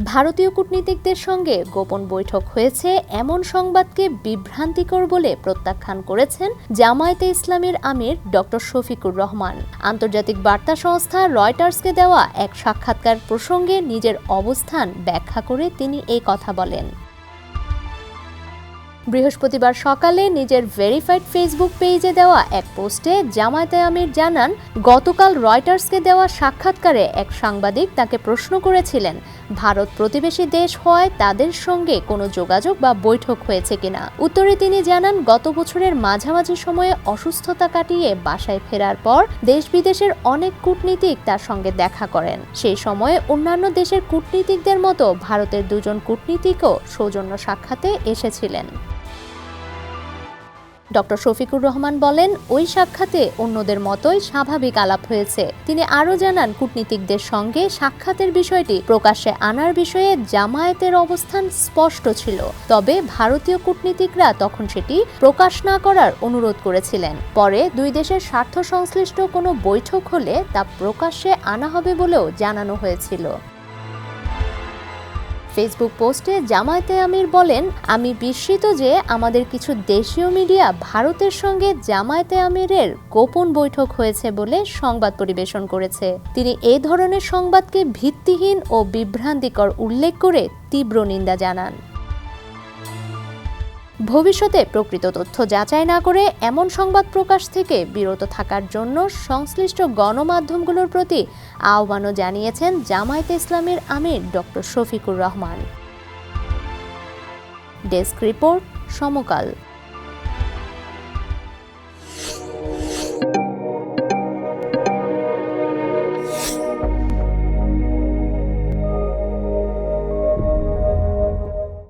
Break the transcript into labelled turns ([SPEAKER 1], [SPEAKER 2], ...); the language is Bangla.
[SPEAKER 1] ভারতীয় কূটনীতিকদের সঙ্গে গোপন বৈঠক হয়েছে এমন সংবাদকে বিভ্রান্তিকর বলে প্রত্যাখ্যান করেছেন জামায়াতে ইসলামীর আমির ডক্টর শফিকুর রহমান। আন্তর্জাতিক বার্তা সংস্থা রয়টার্সকে দেওয়া এক সাক্ষাৎকার প্রসঙ্গে নিজের অবস্থান ব্যাখ্যা করে তিনি এই কথা বলেন। বৃহস্পতিবার সকালে নিজের ভেরিফাইড ফেসবুক পেজে দেওয়া এক পোস্টে জামায়াতে আমির জানান, গতকাল রয়টার্সকে দেওয়া সাক্ষাৎকারে এক সাংবাদিক তাকে প্রশ্ন করেছিলেন ভারত প্রতিবেশী দেশ হওয়ায় তাদের সঙ্গে কোনো যোগাযোগ বা বৈঠক হয়েছে কিনা। উত্তরে তিনি জানান, গত বছরের মাঝামাঝি সময়ে অসুস্থতা কাটিয়ে বাসায় ফেরার পর দেশ বিদেশের অনেক কূটনীতিক তার সঙ্গে দেখা করেন। সেই সময়ে অন্যান্য দেশের কূটনীতিকদের মতো ভারতের দুজন কূটনীতিকও সৌজন্য সাক্ষাতে এসেছিলেন। ডক্টর শফিকুর রহমান বলেন, ওই সাক্ষাতে অন্যদের মতোই স্বাভাবিক আলাপ হয়েছে। তিনি আরও জানান, কূটনীতিকদের সঙ্গে সাক্ষাতের বিষয়টি প্রকাশ্যে আনার বিষয়ে জামায়াতের অবস্থান স্পষ্ট ছিল, তবে ভারতীয় কূটনীতিকরা তখন সেটি প্রকাশ না করার অনুরোধ করেছিলেন। পরে দুই দেশের স্বার্থ সংশ্লিষ্ট কোনো বৈঠক হলে তা প্রকাশ্যে আনা হবে বলেও জানানো হয়েছিল। ফেসবুক পোস্টে জামায়াতে আমির বলেন, আমি বিস্মিত যে আমাদের কিছু দেশীয় মিডিয়া ভারতের সঙ্গে জামায়াতে আমিরের গোপন বৈঠক হয়েছে বলে সংবাদ পরিবেশন করেছে। তিনি এই ধরনের সংবাদকে ভিত্তিহীন ও বিভ্রান্তিকর উল্লেখ করে তীব্র নিন্দা জানান। ভবিষ্যতে প্রকৃত তথ্য যাচাই না করে এমন সংবাদ প্রকাশ থেকে বিরত থাকার জন্য সংশ্লিষ্ট গণমাধ্যমগুলোর প্রতি আহ্বানও জানিয়েছেন জামায়াতে ইসলামীর আমির doctor Shafiqur Rahman. Desk report, সমকাল।